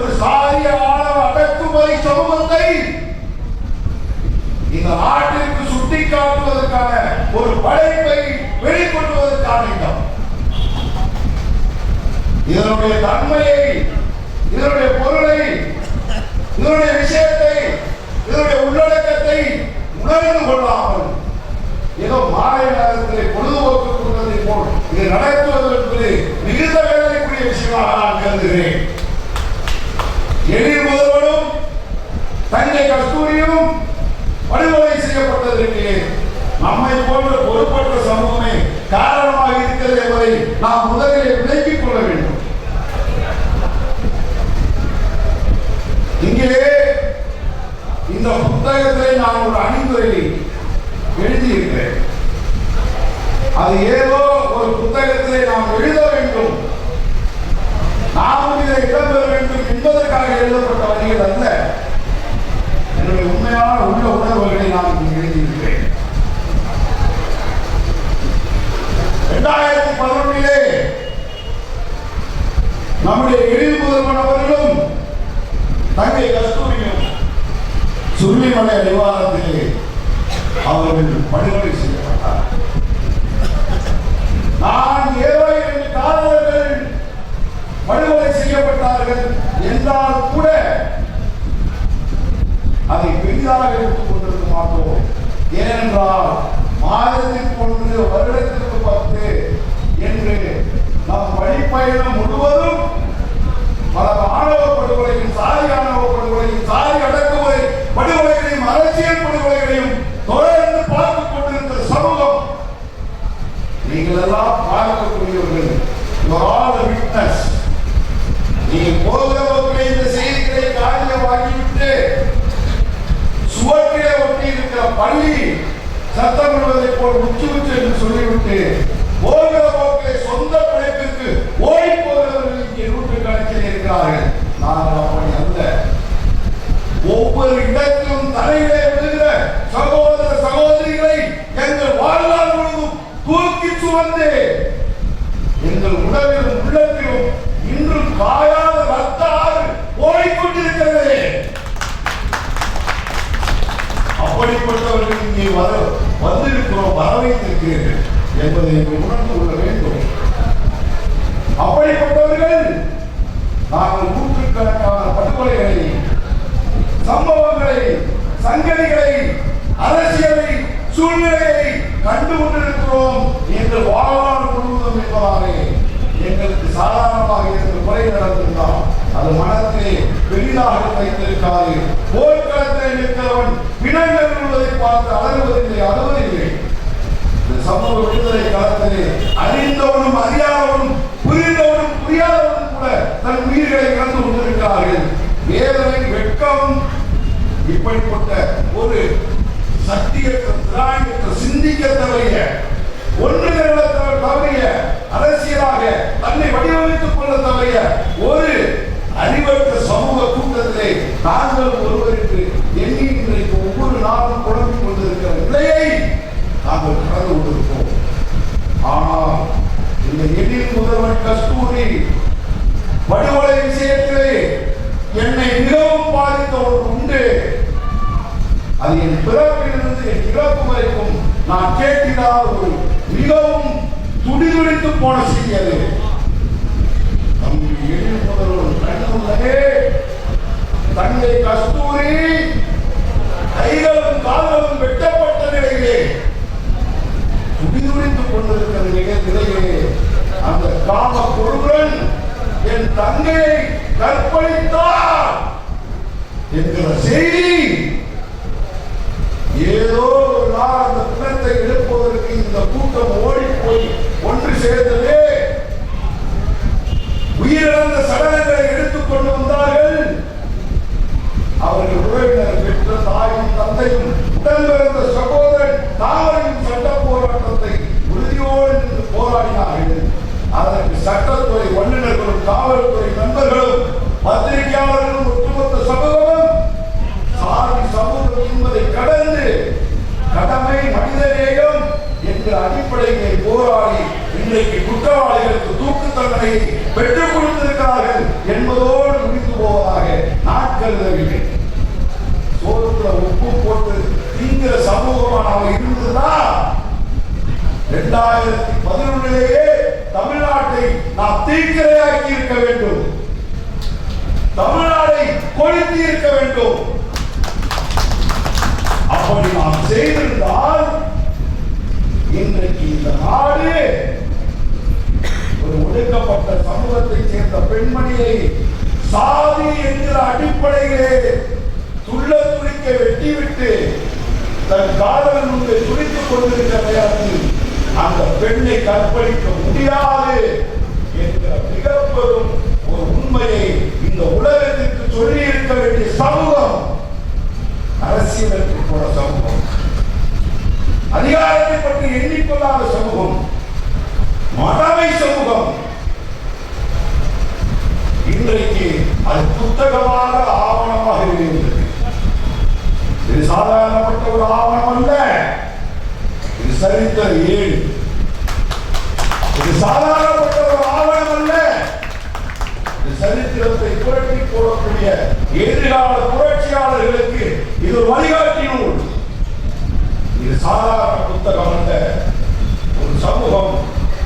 ஒரு சாரிய ஆணவ அடக்குமுறை சமூகத்தை இந்த நாட்டிற்கு சுட்டிக்காட்டுவதற்கான ஒரு படைப்பை வெளிக்கொண்டுவதற்கான இடம். இதனுடைய தன்மையை, இதனுடைய பொருளை, இதனுடைய விஷயத்தை, இதனுடைய உள்ளடக்கத்தை உணர்ந்து கொள்ளாமல் ஏதோ மாலை நேரத்தில் பொழுதுபோக்கு கொள்வதை போல் இதை நடத்துவது என்பது மிகுந்த வேதனைக்குரிய விஷயமாக நான் கருதுகிறேன். எழில் முதல்வரும் தஞ்சை கஸ்தூரியும் படுகொலை செய்யப்பட்டதற்கு நம்மை போன்ற பொறுப்பற்ற சமூகமே காரணமாக இருக்கிறது என்பதை நாம் முதலிலே விளக்கிக் கொள்ள வேண்டும். இங்கே இந்த புத்தகத்தை நான் ஒரு அணிந்துரையை எழுதியிருக்கிறேன். அது ஏதோ ஒரு புத்தகத்திலே நாம் எழுத வேண்டும், நாமும் இதை இடம்பெற வேண்டும் என்பதற்காக எழுதப்பட்ட வரிகள் அல்ல. என்னுடைய உண்மையான உள்ள உணர்வுகளை நான் இங்கு எழுதியிருக்கிறேன். 2011 நம்முடைய எழில் முதல்வன் அவர்களும் தங்கை கஸ்தூரியும் சுருளிமலை நிவாரணத்திலே அவர்கள் படுகொலை செய்யப்பட்டார். நான் ஏதோ இரண்டு காதலர்கள் படுகொலை செய்யப்பட்டார்கள் என்றால் கூட அதை பெரிதாக எடுத்துக் கொண்டிருக்க மாட்டோம். ஏனென்றால் மாதத்திற்கு 1, வருடத்திற்கு 10 என்று நம் வழிப்பயணம் முழுவதும் பல ஆணவ படுகொலையும், சாதி ஆணவ படுகொலையும், சாதி அடக்குமுறை படுகொலைகளையும், அரசியல் படுகொலைகளையும் தொடர்ந்து பார்த்துக் கொண்டிருக்கிற சமூகம். நீங்கள் எல்லாம் பார்க்கக்கூடியவர்கள். நீங்கள் போகிறவர்களை இந்த செய்திகளை காரியமாகிவிட்டு சுவற்றிலே ஒட்டி இருக்கிற பள்ளி சத்தம் விடுவதை போல் உச்சி என்று சொல்லிவிட்டு போகிற போக்கிலே சொந்த பிழைப்பிற்கு ஓடி போகிறவர்கள் இங்கே நூற்றுக்கணக்கில் இருக்கிறார்கள். நாங்கள் அப்படி அல்ல. ஒவ்வொரு இடத்திலும் தலையிலே விழுகிற சகோதர சகோதரிகளை எங்கள் வாழ்நாள் முழுவதும் தூக்கி சுமந்து எங்கள் உடலிலும் உள்ளத்திலும் இன்றும் காயாத ரத்த ஆறு ஓடிக்கொண்டிருக்கிறது. அப்படிப்பட்டவர்கள் இங்கே வந்திருக்கிறோம், வரவைத்திருக்கிறீர்கள் என்பதை உணர்ந்து கொள்ள வேண்டும். அப்படிப்பட்டவர்கள் நாங்கள் நூற்றுக்கணக்கான படுகொலைகளை, சம்பவங்களை, சங்கதிகளை, அரசியலை, சூழ்நிலையை கண்டு கொண்டிருக்கிறோம் என்று வாழ்நாள் முழுவதும் என்பதாலே எங்களுக்கு சாதாரணமாக இருந்த கொலை நடந்திருந்தால் அது மனத்திலே பெரிதாக வைத்திருக்காது. போர்க்களத்தில் நிற்கிறவன் பிணங்கள் உள்ளதை பார்த்து அலறுவதில்லை, அழுவதில்லை. இந்த சமூக விடுதலை காலத்திலே அறிந்தவனும் அறியாதவனும், புரிந்தவனும் புரியாதவனும் கூட தன் உயிர்களை இழந்து கொண்டிருக்கிறார்கள். வேதனை, வெட்கம், இப்படிப்பட்ட ஒரு சக்தியற்ற, திராணியற்ற, சிந்திக்க தவறிய, ஒன்று தவறிய, அரசியலாக தன்னை வடிவமைத்துக் கொள்ள தவறிய ஒரு அறிவற்ற சமூக கூட்டத்திலே நாங்கள் ஒருவருக்கு எண்ணி இன்றைக்கு ஒவ்வொரு நாளும் குழம்பிக் கொண்டிருக்கிற நிலையை நாங்கள் கடந்து கொண்டிருப்போம். ஆனால் இந்த எழில் முதல்வன் கஸ்தூரி படுகொலை விஷயத்திலே என்னை மிகவும் பாதித்த ஒன்று உண்டு. அது என் பிறப்பிலிருந்து என் இறப்பு வரைக்கும் நான் கேட்கிறார் ஒரு மிகவும் துடிதுடித்து போன செய்தி. அது தம்பி எழில் முதல்வன் கண்ணுள்ளே தங்கை கஸ்தூரி கைகளும் கால்களும் வெட்டப்பட்ட நிலையிலே துடிதுடித்துக் கொண்டிருக்கிற நிலையிலே அந்த காம பொருளுடன் என் தங்கையை கற்பழித்தார் என்கிற செய்தி ஏதோ ஒரு நாள் அந்த பிணத்தை எழுப்புவதற்கு இந்த கூட்டம் ஓடி போய் ஒன்று சேர்ந்ததே. உயிரிழந்த சடலங்களை எடுத்துக் கொண்டு வந்தார்கள். அவர்கள் உறவினர் பெற்ற தாயும் தந்தையும் உடன் பிறந்த சகோதரன் தாவரையும் சட்ட போராட்டத்தை உறுதியோடு நின்று போராடினார்கள். அதற்கு சட்டத்துறை வல்லுநர்களும், காவல்துறை நண்பர்களும், பத்திரிகையாளர்களும், ஒட்டுமொத்த சமூகமும் சாதி சமூகம் என்பதை கடந்து கடமை, மனிதநேயம் என்ற அடிப்படையை போராடி இன்றைக்கு குற்றவாளிகளுக்கு தூக்கு தண்டனையை பெற்றுக் கொடுத்திருக்கிறார்கள் என்பதோடு முடிந்து போவதாக 2011 தமிழ்நாட்டை நாம் தீக்கிரையாக்கி இருக்க வேண்டும். தமிழ்நாடை கொளுத்தி இருக்க வேண்டும். அப்படி நாம் செய்திருந்தால் இன்றைக்கு இந்த நாடு ஒரு ஒடுக்கப்பட்ட சமூகத்தை சேர்ந்த பெண்மணியை சாதி என்கிற அடிப்படையிலே துள்ள துடிக்க வெட்டிவிட்டு தன் காதலன் முன்பே துடித்துக் கொண்டிருக்கிற நேரத்தில் அந்த பெண்ணை கற்பழிக்க முடியாது என்கிற மிக பெரும் ஒரு உண்மையை இந்த உலகத்திற்கு சொல்லி இருக்க வேண்டிய சமூகம் அரசியலுக்கு போன சமூகம், அதிகாரத்தை பற்றி எண்ணிக்கொள்ளாத சமூகம், மடமை சமூகம். இன்றைக்கு அது புத்தகமாக ஆவணமாக இருந்தது. இது சாதாரணப்பட்ட ஒரு ஆவணம் அல்ல. இது சரித்திர ஏடு. இது சாதாரணப்பட்ட ஒரு ஆவணம் அல்ல. இது சரித்திரத்தை புரட்டி போடக்கூடிய எதிர்கால புரட்சியாளர்களுக்கு இது ஒரு வழிகாட்டி நூல். இது சாதாரண புத்தகம் அல்ல. ஒரு சமூகம்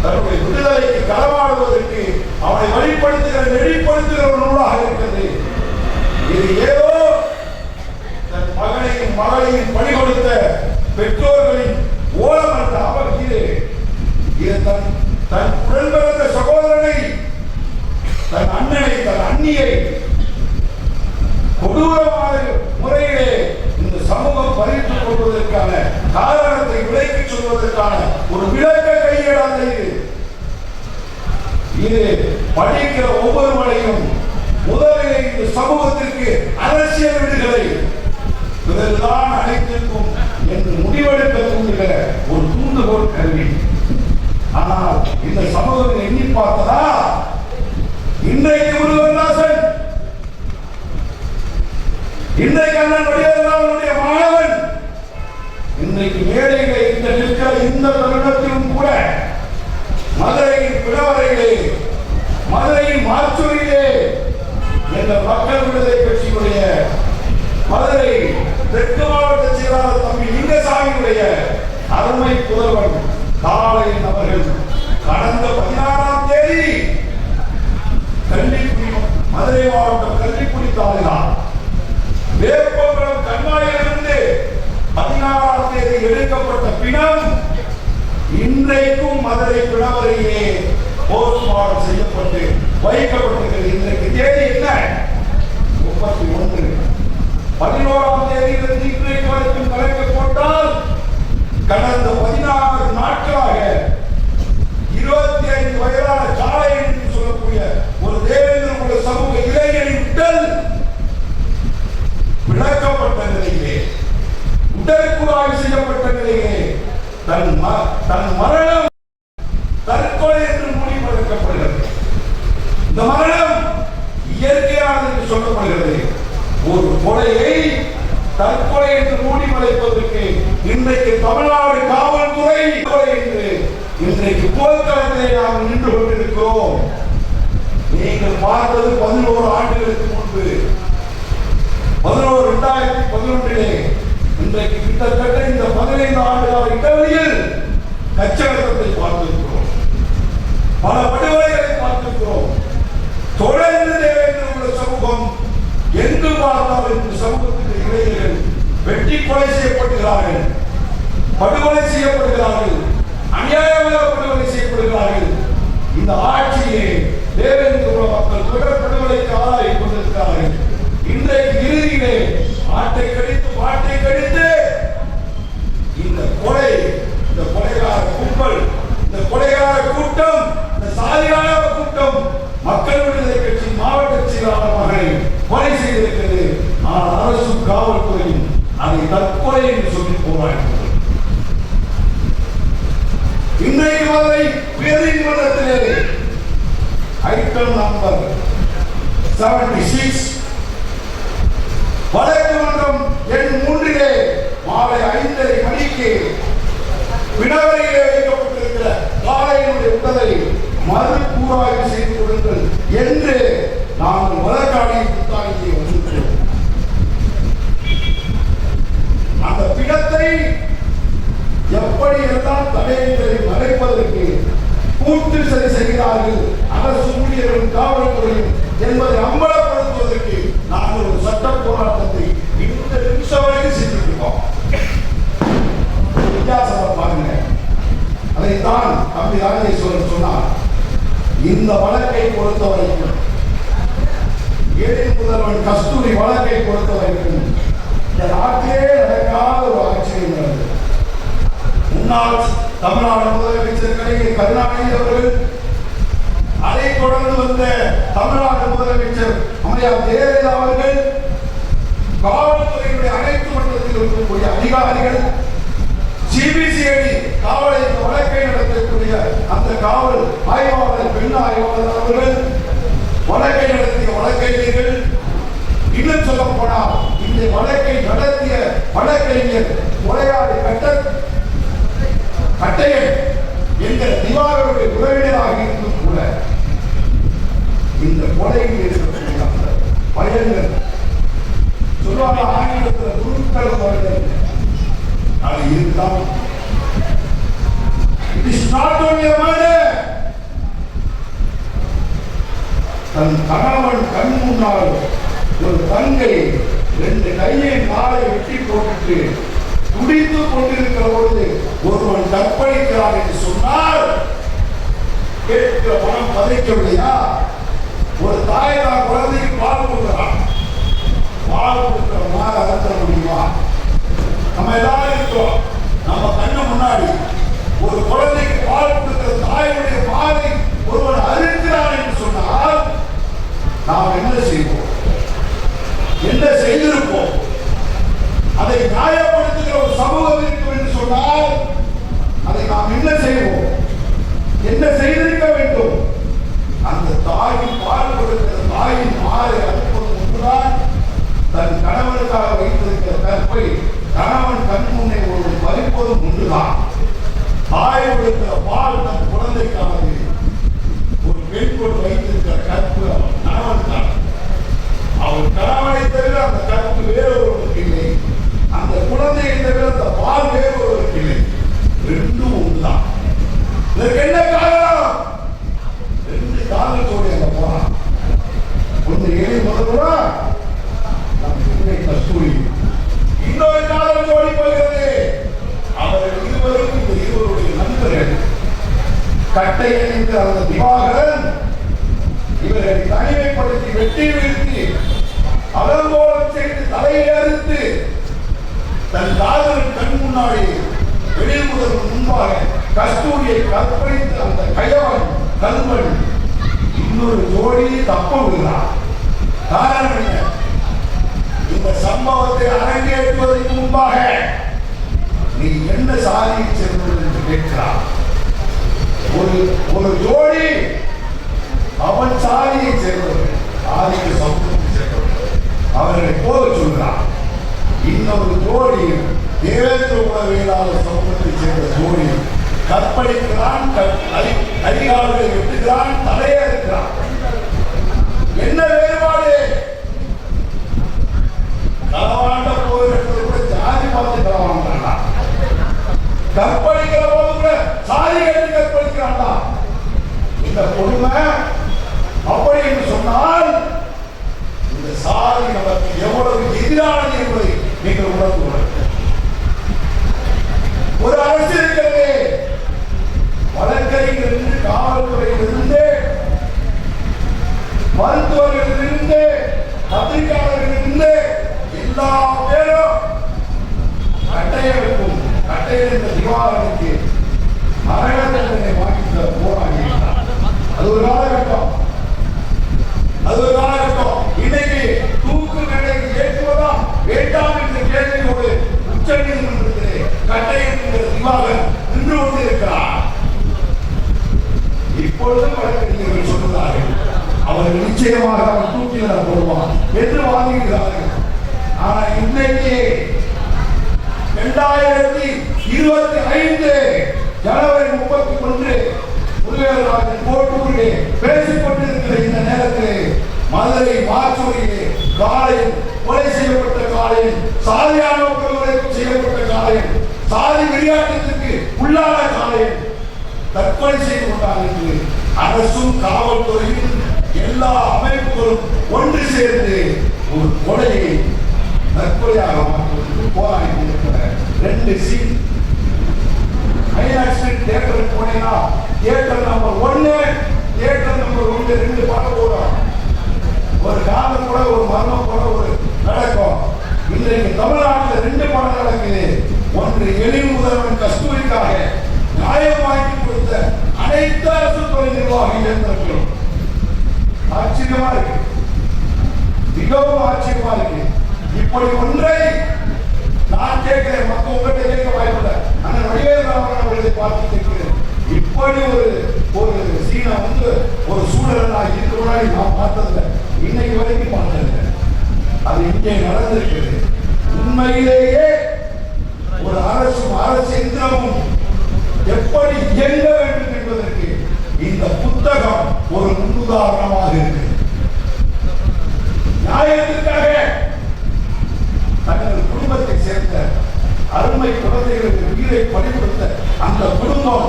தன்னுடைய விடுதலைக்கு களமாடுவதற்கு அவனை வழிப்படுத்துகிற நெறிப்படுத்துகிற ஒரு நூலாக இருக்கிறது. இது ஏதோ தன் மகனையும் மகளையும் பணி கொடுத்த பெற்றோர்களின் ஓலம் என்ற அவர்கிலே இது தன் உடன் பிறந்த சகோதரனை, தன் அண்ணனை, தன் அண்ணியை கொடூரமான முறையிலே இந்த சமூகம் பறித்துக் கொள்வதற்கான காரணத்தை விலைக்கு சொல்வதற்கான ஒரு விளக்க கையேடாக இது படிக்கிற ஒவ்வொருவரையும் முதலிலே இந்த சமூகத்திற்கு அரசியல் விடுதலை, பிறகுதான் அனைத்திற்கும் என்று முடிவெடுக்க தூண்டுகிற ஒரு தூண்டுகோல் கல்வி. ஆனால் இந்த சமூகத்தை எண்ணி பார்த்ததா, இன்றைக்கு முருகன்தாசன், இன்றைக்கு அண்ணன் வடிவேலுடைய மாணவன், இன்றைக்கு மேடைகளை இந்த நிற்கிற இந்த தருணத்திலும் கூட மதுரையின் பிளவரையிலே, மதுரையின் மாச்சூரிலே என்ற மக்கள் விடுதலை கட்சியுடைய மதுரை தெற்கு மாவட்ட செயலாளர் தம்பி லிங்கசாமியுடைய அருமை புதல்வன் காலையில் அவர்கள் கடந்த 16ஆம் தேதி கள்ளிக்குடி, மதுரை மாவட்டம் கள்ளிக்குடி தாலுகா வேப்பங்குளம் கண்மாயிலிருந்து 16ஆம் தேதி எடுக்கப்பட்ட பிணம் இன்றைக்கும் மதுரை பிணவரையிலே போஸ்ட்மார்டம் செய்யப்பட்டு வைக்கப்பட்டிருக்கிறது. இன்றைக்கு தேதி என்ன? 31. 11ஆம் தேதியிலிருந்து இன்றைக்கு வரைக்கும் கணக்கு போட்டால் கடந்த 16 நாட்களாக 25 வயதான காளை என்று சொல்லக்கூடிய ஒரு தேவேந்திர சமூக இளைஞரின் உடல் விளக்கப்பட்ட நிலையிலே, உடல் குழாய் செய்யப்பட்ட நிலையிலே தன் மரணம் தற்கொலை என்று முடிவெடுக்கப்படுகிறது. இந்த மரணம் இயற்கையானது என்று சொல்லப்படுகிறது. ஒரு கொலையை தற்கொலை என்று முடிவெடுப்பதற்கு இன்றைக்கு தமிழ்நாடு காவல்துறை என்று இன்றைக்கு போர்க்களத்திலே நாம் நின்று கொண்டிருக்கிறோம். நீங்கள் பார்த்தது 11 ஆண்டுகளுக்கு முன்பு 2011 இன்றைக்கு கிட்டத்தட்ட இந்த 15 ஆண்டுகால இடைவெளியில் கச்சகத்தை பார்த்திருக்கிறோம், பல படுகொலைகளை பார்த்திருக்கிறோம். தொடர்ந்து தேவேந்திர சமூகம் எங்கு பார்த்தாலும் இந்த சமூகத்தின் இளைஞர்கள் வெட்டி கொலை செய்யப்படுகிறார்கள், படுகொலை செய்யப்படுகிறார்கள், அநியாயமாக படுகொலை செய்யப்படுகிறார்கள். இந்த ஆட்சியிலே தேவேந்திர மக்கள் தொடர் படுகொலைக்கு ஆளாகி கொண்டிருக்கிறார்கள். இன்றைக்கு இறுதியிலே ஆட்டை கடித்து மாட்டை கடித்து இந்த கொலை, இந்த கொலைகார கும்பல், இந்த கொலைகார கூட்டம், இந்த சாதிகார கூட்டம் மக்கள் விடுதலை கட்சி மாவட்ட செயலாளர் மகனை கொலை செய்திருக்கிறது. ஆனால் அரசு காவல்துறையும் அதை தற்கொலை என்று சொல்லி போராடுகிறது. இன்றைக்கு வரை உயர்நீதிமன்றத்திலே ஐட்டம் நம்பர் 76 வழக்கு மன்றம் எண் 3 மாலை 5:30 மணிக்கு பிணவரையிலே வைக்கப்பட்டிருக்கிற காளையினுடைய உடலை மறுகூராய்வு செய்து கொடுங்கள் என்று நாங்கள் வழக்காடிய புத்தாங்கியை வந்திருக்கிறோம். அந்த பிணத்தை எப்படி எல்லாம் தடைகளை மறைப்ப செய்தார்கள் அரசு ஊழியர்களும் காவல்துறையும் என்பதை அம்பலப்படுத்துவதற்கு நாங்கள் ஒரு சட்ட போராட்டத்தை இந்த நிமிஷம் வரைக்கும் செஞ்சிருக்கோம். வித்தியாசம் பாருங்க. அதைத்தான் தம்பி ராஜேஸ்வரன் சொன்னார். இந்த வழக்கை பொறுத்தவரைக்கும் ஏழை முதல்வன் கஸ்தூரி வழக்கை பொறுத்தவரைக்கும் இந்த நாட்டிலே நடக்காத ஒரு ஆட்சியம் நடந்தது. முன்னாள் தமிழ்நாடு முதலமைச்சர் கலைஞர் கருணாநிதி அவர்கள், அதை தொடர்ந்து வந்த தமிழ்நாடு முதலமைச்சர் அம்மையார் ஜெயலலிதா அவர்கள், காவல்துறையுடைய அனைத்து மட்டத்தில் இருக்கக்கூடிய அதிகாரிகள், சிபிசிஐடி காவலை வழக்கை நடத்தக்கூடிய அந்த காவல் ஆய்வாளர், பெண் ஆய்வாளர் அவர்கள், வழக்கை நடத்திய வழக்கறிஞர்கள், இன்னும் சொல்ல போனால் இந்த வழக்கை நடத்திய வழக்கறிஞர் கொலையாளி கட்டையன் என்கிற திவாகருடைய உறவினராக இருந்தும் கூட இந்த கொலையில் இருக்கக்கூடிய அந்த பயன்கள் சொல்லுவாங்க ஆங்கிலத்தில் குருக்கள் வருகிறது. அது இருந்தால் it is not only a murder. தன் கணவன் கண் முன்னால் ஒரு தங்கை 2 கையை காலை வெட்டி போட்டு துடித்துக் கொண்டிருக்கிற பொழுது ஒருவன் கற்பழிக்கிறான் என்று சொன்னால் கேட்கிற மனம் பதைக்கவில்லையா? ஒரு தாய் தான் குழந்தைக்கு பால் கொடுக்கிறான். பால் கொடுக்கிற மாதிரி அறுத்த முடியுமா? நம்ம எல்லாரும் இருக்கோம். நம்ம கண்ணு முன்னாடி ஒரு குழந்தைக்கு பால் கொடுக்கிற தாயுடைய பாலை ஒருவன் அறுக்கிறான் என்று சொன்னால் நாம் என்ன செய்வோம்? என்ன செய்திருப்போம்? அதை நியாயப்படுத்துகிற ஒரு சமூகம் இருக்கும் என்று சொன்னால் அதை நாம் என்ன செய்வோம்? என்ன செய்திருக்க வேண்டும்? அந்த தாயின் பால் கொடுக்கிற தாயின் மாலை அறுப்பது ஒன்றுதான் தன் கணவனுக்காக வைத்திருக்கிற கற்பை கணவன் கண் முன்னே ஒரு பறிப்பதும் ஒன்றுதான். தாய் கொடுக்கிற பால் தன் குழந்தைக்கானது. ஒரு பெண் கொண்டு வைத்திருக்கிற கற்பு அவன் கணவன் தான். அவன் கணவனை தவிர அந்த கற்பு வேறொருவருக்கு இல்லை. அந்த குழந்தையை தவிர அந்த பால் வேறொருவருக்கு இல்லை. ரெண்டும் ஒன்றுதான். இதற்கு என்ன காரணம்? 2 காதல் ஜோடி அங்க போறான். ஒன்று ஏழை முதல்வரா, நம்ம கஸ்தூரி. இன்னொரு காதல் ஜோடி போகிறது. அவர்கள் இருவரும் இந்த இருவருடைய நண்பர்கள். கட்டையன் என்கிற அந்த திவாகரன் இவர்களை தனிமைப்படுத்தி வெட்டி வீழ்த்தி அலங்கோலம் செய்து தலையை அறுத்து தன் காதலின் கண் முன்னாடி வெளியில் முதல்வன் முன்பாக கஸ்தூரியை கற்பழித்து அந்த கயவன் கல்வன் இன்னொரு ஜோடியை தப்ப விடுகிறார். காரணம் என்ன? இந்த சம்பவத்தை அரங்கேற்றுவதற்கு முன்பாக நீ என்ன சாதியை சேர்ந்தது என்று கேட்கிறார். ஒரு ஜோடி அவன் சாதியை சேர்ந்தவர்கள், ஆதிக்க சமூகத்தை சேர்ந்தவர்கள், அவர்களை போக சொல்கிறார். இன்னொரு ஜோடி தேவேந்திர உணர்வியலாளர் சமூகத்தை சேர்ந்த ஜோடி கற்பழிக்கிறான், அதிகாரிகளை வெட்டுகிறான், தலையே இருக்கிறான். என்ன வேறுபாடு? களவாண்ட போகிறது கூட ஜாதி பார்த்து களவாண்டாண்டா, கற்பழிக்கிற போது கூட சாதி கட்டி கற்பழிக்கிறாண்டா. இந்த கொடுமை அப்படி என்று சொன்னால் இந்த சாதி நமக்கு எவ்வளவு எதிரானது என்பதை நீங்கள் உணர்ந்து கொள்ளுங்கள். ஒரு அரசு இருக்கிறது. வழக்கறிஞரிலிருந்து, காவல்துறையிலிருந்து, மருத்துவர்களிலிருந்து, பத்திரிகையாளர்களிலிருந்து எல்லா பேரும் கட்டையனுக்கும் கட்டையன் என்ற திவாகரனுக்கு மரண தண்டனை வாங்கிட்ட போராடி. அது ஒரு காலகட்டம். இன்னைக்கு தூக்கு மேடைக்கு ஏற்றுவதா வேண்டாம் என்ற கேள்வியோடு உச்ச நீதிமன்றத்திலே கட்டையன் என்ற திவாகரன் நின்று கொண்டிருக்கிறார். இப்பொழுதும் வழக்கறிஞர்கள் சொல்கிறார்கள் அவர்கள் நிச்சயமாக அவன் தூக்கில போடுவான் என்று வாங்குகிறார்கள். ஆனால் இன்னைக்கு 2025 ஜனவரி 31 முருகராஜன் கோட்டூரிலே பேசிக் கொண்டிருக்கிற இந்த நேரத்திலே மதுரை மாச்சூரிலே காலையில் கொலை செய்யப்பட்ட காலையில், சாதியான செய்யப்பட்ட காலையில், சாதி விளையாட்டத்திற்கு உள்ளான காலையில் தற்கொலை செய்து கொண்டார் என்று அரசும் காவல்துறையும் எல்லா அமைப்புகளும் ஒன்று சேர்ந்து ஒரு கொலையை தற்கொலையாக மாற்றுவதற்கு போராடி இருக்கிற 2 சீன். ஐநாக்ஸ் தியேட்டருக்கு போனீங்கன்னா தியேட்டர் நம்பர் 1, தியேட்டர் நம்பர் 2 படம் போடும். ஒரு காலம் கூட ஒரு மரணம் கூட ஒரு நடக்கும். இன்றைக்கு தமிழ்நாட்டில் 2 படம் நடக்குது. ஒன்று எழில் முதல்வன் கஸ்தூரிக்காக நியாயமாக்கி கொடுத்த அனைத்து அரசு துறை நிர்வாக இயந்திரங்களும். ஆச்சரியமா இருக்கு, மிகவும் ஆச்சரியமா இருக்கு. இப்படி ஒன்றை நான் கேட்கிறேன், மற்ற உங்கள்கிட்ட கேட்க வாய்ப்பில்லை. ஆனால் வடிவேலராமன் அவர்களை பார்த்து கேட்கிறேன். இப்படி ஒரு சீனை ஒரு சூழலை நான் இதுக்கு முன்னாடி நான் பார்த்ததில்லை, இன்னைக்கு வரைக்கும் பார்த்ததில்லை. அது இங்கே நடந்திருக்கிறது. உண்மையிலேயே ஒரு அரசு எந்திரமும் எப்படி இயங்க வேண்டும் என்பதற்கு இந்த புத்தகம் ஒரு முன்னுதாரணமாக இருக்கு. நியாயத்திற்காக தங்கள் குடும்பத்தை சேர்ந்த அருமை குழந்தைகளுக்கு உயிரை பறிகொடுத்த அந்த குடும்பம்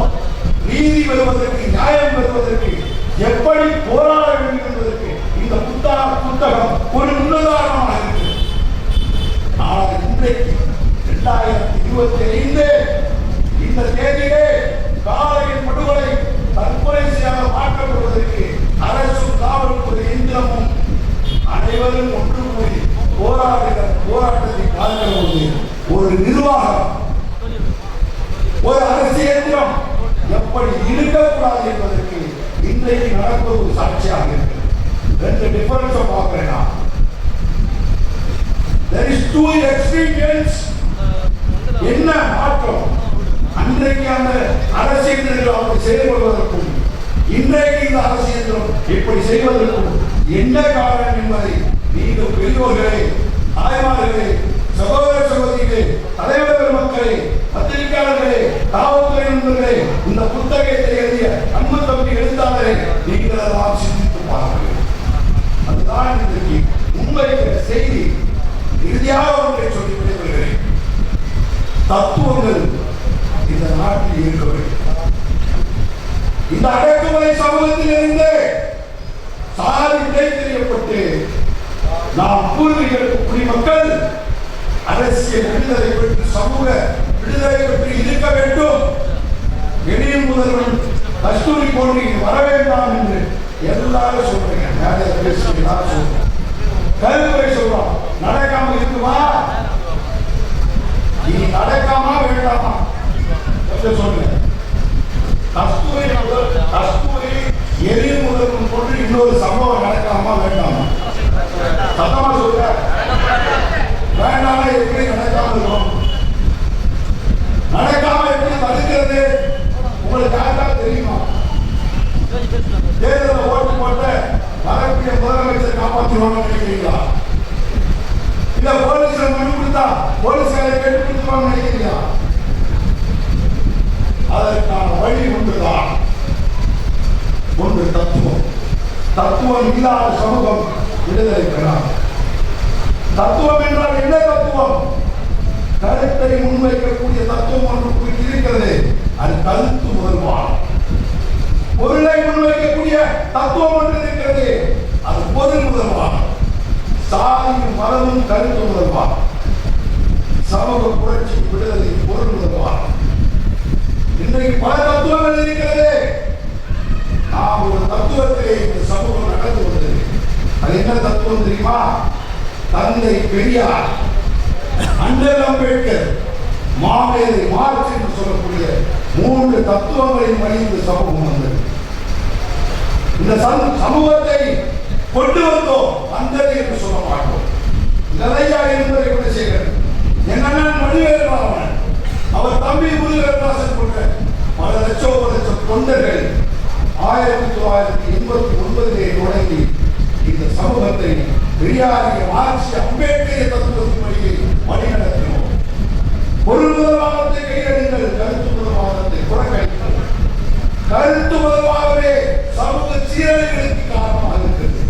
நீதி பெறுவதற்கு, நியாயம் பெறுவதற்கு எப்படி போராட வேண்டும் என்பதற்கு இந்த புத்தகம் ஒரு முன்னுதாரணமாக இருக்கு. ஆனால் இன்றைக்கு 2025 இந்த தேதியிலே காலையில் படுகொலை தற்கொலை செய்ய மாற்றப்படுவதற்கு அரசும் காவல்துறை எந்திரமும் அனைவரும் ஒன்று கூடி போராட்டத்தை பார்க்கும்போது ஒரு நிர்வாகம், ஒரு அரசு எந்திரம் எப்படி இருக்கக்கூடாது என்பதற்கு இன்றைக்கு நடப்பது ஒரு சாட்சியாக இருக்கு. 2 டிஃபரன்ஸ் பார்க்கிறேன். There is 2 extremes. என்ன மாற்றம்? அன்றைக்கு அந்த அரசியல் அப்படி செயல்படுவதற்கும் இன்றைக்கு இந்த அரசியல் இப்படி செய்வதற்கும் என்ன காரணம் என்பதை நீங்கள் பெரியோர்களே, தாய்மார்களே, சகோதர சகோதரிகளே, தலைவர்கள் மக்களே, பத்திரிகையாளர்களே, காவல்துறை நண்பர்களே, இந்த புத்தகத்தை எழுதிய அன்பு தம்பி எழுத்தாளரை நீங்கள் எல்லாம் சிந்தித்து பாருங்கள். அதுதான் இன்றைக்கு முன்வைக்கிற செய்தி. இறுதியாக ஒன்றை சொல்லி விடைபெறுகிறேன். தத்துவங்கள் இந்த நாட்டில் இருக்க வேண்டும். இந்த அடக்குமுறை சமூகத்தில் இருந்து சாதி தெரியப்பட்டு நாம் பூர்வீக குடிமக்கள் அரசியல் விடுதலை பெற்று சமூக விடுதலை பெற்று இருக்க வேண்டும். எளிய முதல்வன் கஸ்தூரி போன்று வர வேண்டாம் என்று எல்லாரும் சொல்றீங்க. மேலே பேசி எல்லாரும் சொல்றோம், கருத்துரை சொல்றோம். நடக்காம இருக்குமா? நீ நடக்காம வேண்டாமா சொல்லுங்க. கஸ்தூரி எளிய முதல்வன் போன்று இன்னொரு சம்பவம் நடக்காம வேண்டாமா? சத்தமா சொல்ற. வேண்டாம், எப்படி நடக்காம இருக்கும்? நடக்காம எப்படி தடுக்கிறது? உங்களுக்கு யாருக்கா தெரியுமா? தேர்தலில் ஓட்டு போட்ட வரக்கூடிய முதலமைச்சர் காப்பாற்றுவாங்க நினைக்கிறீங்களா? இல்ல போலீஸ்ல மனு கொடுத்தா போலீஸ்காரை கேட்டு கொடுத்துருவாங்க நினைக்கிறீங்களா? அதற்கான வழி ஒன்றுதான், ஒன்று தத்துவம். தத்துவம் இல்லாத சமூகம் விடுதலை பெறாது. தத்துவம் என்றால் என்ன தத்துவம்? கருத்தை முன்வைக்கக்கூடிய தத்துவம் ஒன்று இருக்கிறது. அது கருத்து முதல்வான். பொருளை முன்வைக்கக்கூடிய தத்துவம் ஒன்று இருக்கிறது. அது பொருள் முதல்வான். சாதியும் மதமும் கருத்து முதல்வான். சமூக புரட்சி விடுதலை பொருள் முதல்வான். இன்றைக்கு பல தத்துவங்கள் இருக்கிறது. நாம் ஒரு தத்துவத்திலே இந்த சமூகம் நடந்து கொண்டது. அது என்ன தத்துவம் தெரியுமா? தந்தை பெரியார், அண்ணல் அம்பேத்கர், மாமேதை மார்க்ஸ் என்று சொல்லக்கூடிய 3 தத்துவங்களின் வழி இந்த சமூகம் வந்தது. இந்த சமூகத்தை கொண்டு வந்தோம், வந்தது என்று சொல்ல மாட்டோம். நிறையா என்பதை கூட செய்கிறது. என் அண்ணன் வடிவேலராமன், அவர் தம்பி முருகதாசன் போன்ற பல லட்சம் தொண்டர்கள் 1989 தொடங்கி இந்த சமூகத்தை பெரியாரிய மார்க்சிய அம்பேத்கரிய தத்துவத்தின் வழியில் வழிநடத்தினோம். பொருள் முதல்வாதத்தை கையெழுங்கள், கருத்து முதல்வாதத்தை புறக்கணித்தோம். கருத்து முதல்வாகவே சமூக சீரழிவுகளுக்கு காரணமாக இருக்கிறது.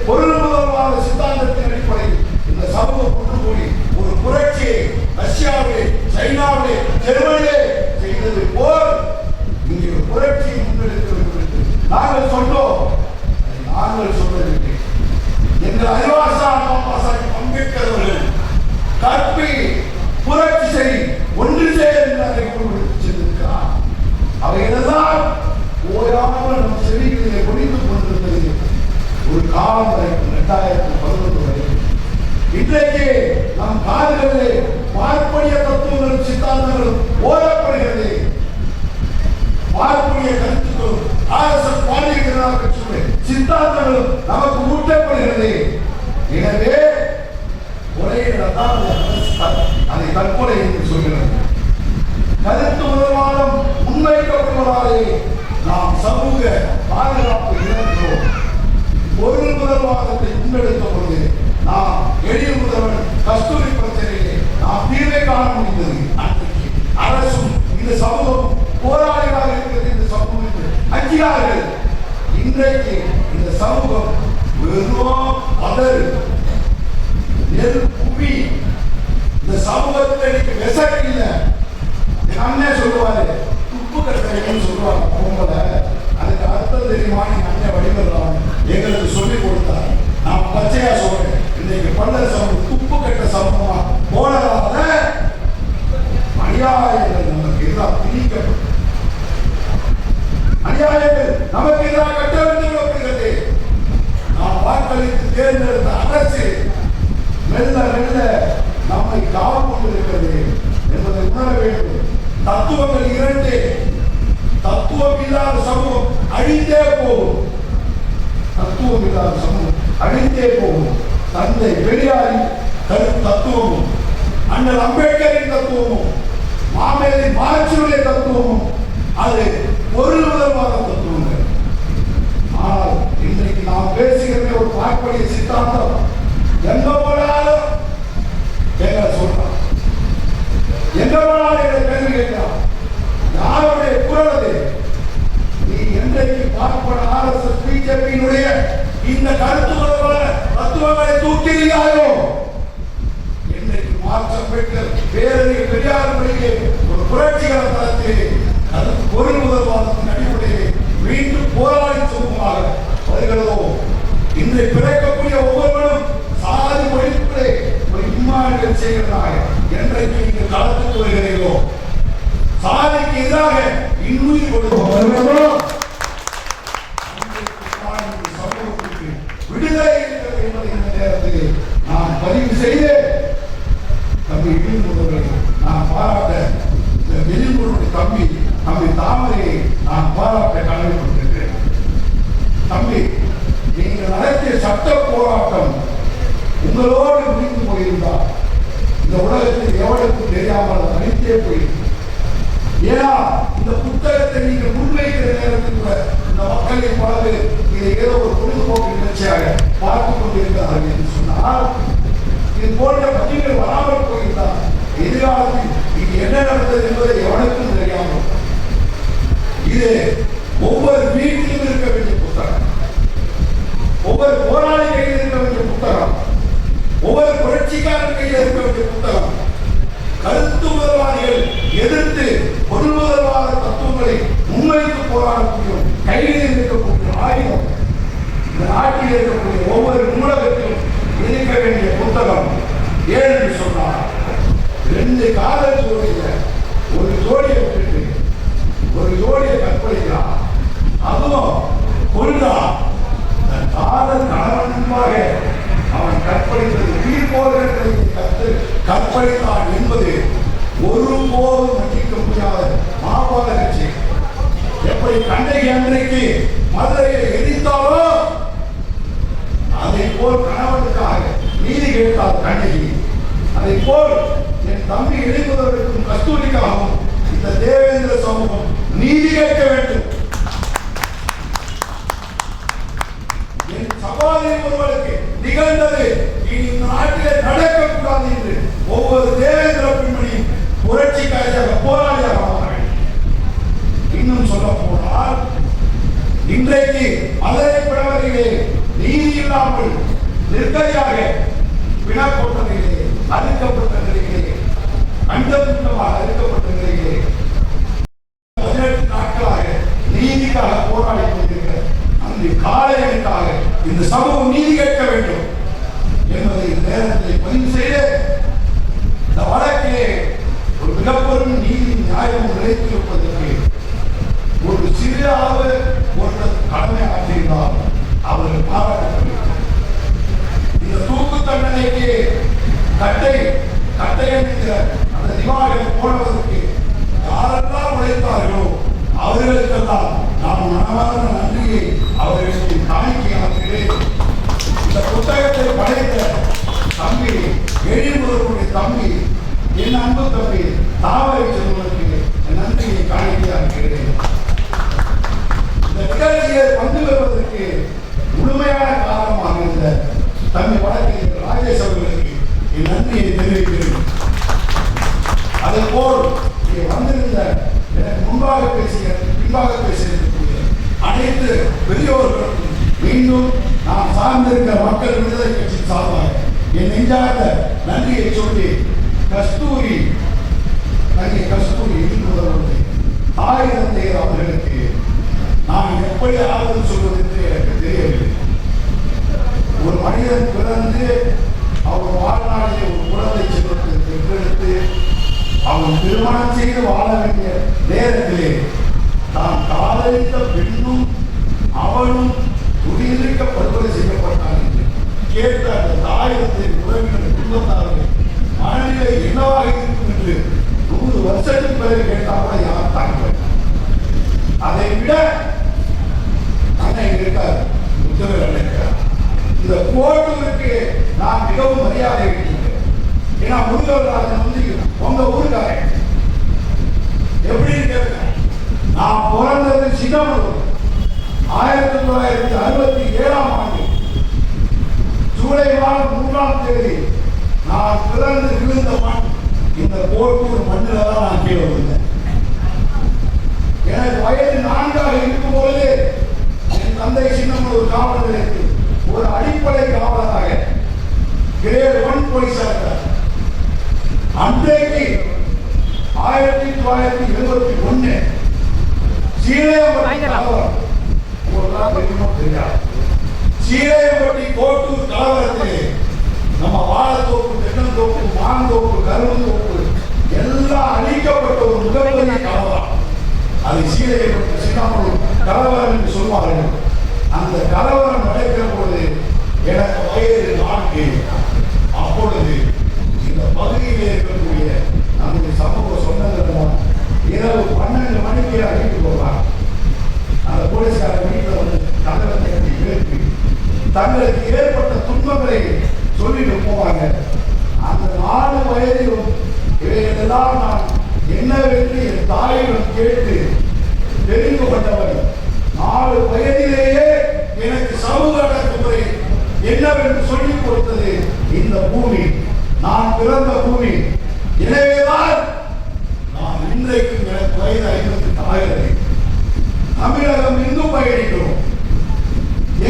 பொருள் முதல்வாத சித்தாந்தத்தின் அடிப்படையில் இந்த சமூகம் ஒன்று கூடி ஒரு புரட்சியை ரஷ்யாவிலே, சைனாவிலே, ஜெர்மனியிலே செய்தது போல் இங்கே ஒரு புரட்சியை முன்னெடுக்க வேண்டும் காலம் வரைக்கும் 2011 வரைக்கும் இன்றைக்கு நம் காதுகளிலே பார்ப்பனிய தத்துவங்களும் சித்தாந்தங்களும் ஓதப்படுகிறது. பார்ப்பனிய கருத்துக்களும் RSS பாண்டிய ஜனதா கட்சியுடைய சித்தாந்தங்களும் நமக்கு ஊட்டப்படுகிறது. எனவே ஒரே இடத்தான் அதை தற்கொலை என்று சொல்கிறது. கருத்து முதல்வாதம் முன்வைக்கப்படுவதாலே நாம் சமூக பாதுகாப்பு இழந்தோம். பொருள் முதல்வாதத்தை முன்னெடுத்த பொழுது நாம் எளிய முதல்வன் கஸ்தூரி பிரச்சனையிலே நாம் தீர்வை காண முடிந்தது. அன்றைக்கு அரசும் இந்த சமூகம் போராளிகளாக இருக்கிறது. இந்த சமூகத்தில் அஞ்சினார்கள். இன்றைக்கு இந்த சமூகம் வெறும் பதறு நெல் குவி. இந்த சமூகத்திற்கு விசை இல்லை. அண்ணன் சொல்லுவாரு துப்பு கட்டளைன்னு சொல்லுவாங்க. பொங்கல அதுக்கு அர்த்தம் தெரியுமா? அண்ணன் வடிவெல்லாம் எங்களுக்கு சொல்லிக் கொடுத்தார். நான் பச்சையா சொல்றேன், இன்னைக்கு பல்லர் சமூகம் துப்பு கட்ட சமூகமா போனதால அநியாயங்கள் நமக்கு எதிராக திணிக்கப்படும். அநியாயங்கள் நமக்கு எதிராக கட்டவிழ்த்து நாம் வாக்களித்து தேர்ந்தெடுத்த அரசு மெல்ல மெல்ல நம்மை காவல் கொண்டிருக்கிறது என்பதை உணர வேண்டும். தத்துவங்கள் இரண்டு. தத்துவம் இல்லாத சமூகம் அழிந்தே போகும். தத்துவம் இல்லாத சமூகம் அழிந்தே போகும். தந்தை பெரியாரின் தத்துவமும் அண்ணல் அம்பேத்கரின் தத்துவமும் மாமேலின் மார்க்சுடைய தத்துவமும் அது பொருள் முதல்வாத தத்துவங்கள். ஆனால் இன்றைக்கு நாம் பேசுகிற ஒரு பார்ப்பனிய சித்தாந்தம் எங்க போனாலும் கேட்க சொல்றான். எங்க போனாலும் கேள்வி கேட்கிறான். யாருடைய குரல் அது? நீ என்றைக்கு பார்ப்பன RSS பிஜேபியினுடைய இந்த கருத்துக்களோட தத்துவங்களை தூக்கிறியாயோ, என்றைக்கு மார்க்ஸ் அம்பேத்கர் பேரறிஞர் பெரியாருடைய ஒரு புரட்சிகர தளத்திலே பொருள் முதல்வாதத்தின் அடிப்படையிலே மீண்டும் போராடி சமூகமாக வருகிறதோ, இன்றை பிறக்கக்கூடிய ஒவ்வொருவரும் சாதி ஒழிப்புகளை ஒரு இம்மானுகள் செய்கிறதாக என்றைக்கு நீங்கள் களத்துக்கு வருகிறீர்களோ, சாதிக்கு எதிராக இன்னுயிர் கொடுக்கிறதோ, சமூகத்திற்கு விடுதலை இருக்கிறது என்பதை இந்த நேரத்தில் நான் பதிவு செய்து தம்பி விழிமுறை நான் பாராட்ட, இந்த விழிமுறை தம்பி தாமரையை நான் பாராட்ட கடமைப்பட்டிருக்கிறேன். தம்பி, நீங்கள் நடத்திய சட்ட போராட்டம் உங்களோடு முடிந்து போயிருந்தால் இந்த உலகத்தில் எவனுக்கும் தெரியாமல் அழித்தே போயிருக்கும். ஏன்னா இந்த புத்தகத்தை நீங்கள் முன்வைக்கிற நேரத்தில் கூட இந்த மக்களின் பல பேர் இதை ஏதோ ஒரு பொழுதுபோக்கு நிகழ்ச்சியாக பார்த்துக் கொண்டிருக்கிறார்கள் என்று சொன்னால், இது போன்ற பதிவுகள் வராமல் போயிருந்தால் எதிர்காலத்தில் இது என்ன நடந்தது என்பதை எவனுக்கும் தெரியாமல். இது ஒவ்வொரு வீட்டிலும் இருக்க வேண்டிய புத்தகம், ஒவ்வொரு போராளி கையில் இருக்க வேண்டிய புத்தகம், ஒவ்வொரு புரட்சிக்காரன் கையில் இருக்க வேண்டிய புத்தகம். கருத்து முதல்வாதிகள் எதிர்த்து பொருள் முதல்வாத தத்துவங்களை முன்வைத்து போராடக்கூடிய கையில் இருக்கக்கூடிய ஆயுதம் இந்த நாட்டில் இருக்கக்கூடிய ஒவ்வொரு நூலகத்திலும் இருக்க வேண்டிய புத்தகம். ஏன்னு சொன்னார், 2 காதல் ஜோடியில ஒரு ஜோடியை விட்டுட்டு ஒரு ஜோடியை கற்பழிக்கிறான். அதுவும் கொள்கா காதல் கணவன்பாக அவன் கற்பழித்தது உயிர் போகிறது கற்பழித்தான் என்பது ஒருபோதும் மன்னிக்க முடியாத மாபாத கட்சி. எப்படி கண்ணகி அன்றைக்கு மதுரையை எதிர்த்தாலோ அதை போல் கணவனுக்காக நீதி கேட்டால் கண்ணகி, அதை போல் என் தம்பி இளைமுதலுக்கும் கஸ்தூரிக்காகவும் இந்த தேவேந்திர சமூகம் நீதி கேட்க வேண்டும். என் சகோதரி ஒருவருக்கு நிகழ்ந்தது இனி இந்த நாட்டிலே நடக்கக்கூடாது என்று ஒவ்வொரு தேவேந்திர பெண்மணியும் புரட்சிக்காரியாக போராளியாக ஆவார்கள். இன்னும் சொல்ல போனால், இன்றைக்கு மதுரை பிளவரிலே நீதி இல்லாமல் நிர்கதியாக வினாப்பட்ட நிலையிலே, அறுக்கப்பட்ட நிலையிலே, கண்டமாக அறுக்கப்பட்ட நிலையிலே 18 நாட்களாக நீதிக்காக போராடி கொண்டிருக்கிற அந்த காலைகளுக்காக இந்த சமூகம் நீதி கேட்க வேண்டும் என்பதை நேரத்தில் பதிவு செய்து இந்த வழக்கிலே ஒரு மிகப்பெரும் நீதி நியாயமும் நிலைத்திருப்பதற்கு ஒரு சிறிய அளவு ஒரு கடமை ஆற்றியிருந்தால் அவர்கள் பாராட்டப்படுகிறார். அன்பு தம்பி தாமரை செல்வனுக்கு என் நன்றியை காணிக்கையாகிறேன். இந்த நிகழ்ச்சியை பங்கு பெறுவதற்கு முழுமையான காரணமாக இருந்த தம்பி வழக்கறிஞர் ராஜேஷ் அவர்களுக்கு என் நன்றியை தெரிவிக்கிறேன். அதுபோல் இங்கே வந்திருந்த எனக்கு முன்பாக பின்பாக பேசியிருக்கக்கூடிய அனைத்து பெரியோர்களுக்கும் மீண்டும் நான் சார்ந்திருக்கிற மக்கள் விடுதலை கட்சி சார்பாக என் நெஞ்சார்ந்த நன்றியை சொல்லி கஸ்தூரி முதல்வருடைய தாய் தந்தையர் அவர்களுக்கு நான் எப்படி ஆறுதல் சொல்வது என்று எனக்கு தெரியவில்லை. ஒரு மனிதன் பிறந்து அவர் வாழ்நாளிலே ஒரு குழந்தை செல்வத்தை பெற்றெடுத்து அவன் திருமணம் செய்து வாழ வேண்டிய நேரத்திலே தான் காதலித்த பெண்ணும் அவனும் துணிந்திருக்க படுகொலை செய்யப்பட்டான் என்று கேட்ட அந்த தாயகத்தை உறவினர் குடும்பத்தார்கள் மனநிலை என்னவாக இருக்கும் என்று 100 வருஷத்துக்கு பிறகு கேட்டால் கூட யார் தாங்க. அதை விட அண்ணன் இருக்கார், உத்தரவு அழைக்கிறார். இந்த கோட்டூருக்கு நான் மிகவும் மரியாதை வைக்கிறேன். ஏன்னா முருகராஜன் வந்து உங்க ஊருக்காரன். எப்படின்னு கேட்க, நான் பிறந்தது சின்னமனூர் 1967ஆம் ஆண்டு ஜூலை மாதம் 3ஆம் தேதி நான் பிறந்து விழுந்த மண் இந்த கோட்டூர் மண்ணில் தான் நான் கீழே விழுந்தேன். எனக்கு வயது 4ஆக இருக்கும் பொழுது என் தந்தை சின்னமனூர் காவல் நிலையத்தில் ஒரு அடிப்படை காவலராக கிரேட் 1 போலீஸாக அன்றைக்கு 1971 சீலையம்பட்டி கோட்டூர் கலவரத்திலே நம்ம வாழைத்தோப்பு, தென்னந்தோப்பு, மாந்தோப்பு, கரும்புத்தோப்பு எல்லாம் அழிக்கப்பட்ட ஒரு மிகப்பெரிய கலவரம். அது சீலையம்பட்டி சின்னமனூர் கலவரம் என்று சொல்வார்கள். அந்த கலவரம் நடக்கிற பொழுது எனக்கு வயது 4. அப்பொழுது இந்த பகுதியிலே இருக்கக்கூடிய நம்முடைய சமூக சொந்தங்கள் இரவு 12 மணிக்கு அழைத்து போவாங்க. அந்த போலீஸ்கார வீட்டில் வந்து கலவரத்தை எழுப்பி தங்களுக்கு ஏற்பட்ட துன்பங்களை சொல்லிட்டு போவாங்க. அந்த 4 வயதிலும் இவைகளெல்லாம் நான் என்னவென்று என் தாயிடம் கேட்டு தெரிந்து கொண்டவர். 4 வயதிலேயே எனக்கு சமூக அடக்குமுறை என்னவென்று சொல்லிக் கொடுத்தது இந்த பூமி, நான் பிறந்த பூமி. எனவேதான் நான் இன்றைக்கும் எனக்கு வயது 54. தமிழகம் இன்னும் பயணிக்கிறோம்.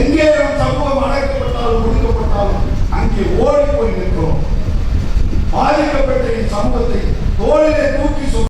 எங்கே நம் சமூகம் அடைக்கப்பட்டாலும் ஒடுக்கப்பட்டாலும் அங்கே ஓடி போய் நிற்கிறோம். பாதிக்கப்பட்ட என் சமூகத்தை தோளிலே தூக்கி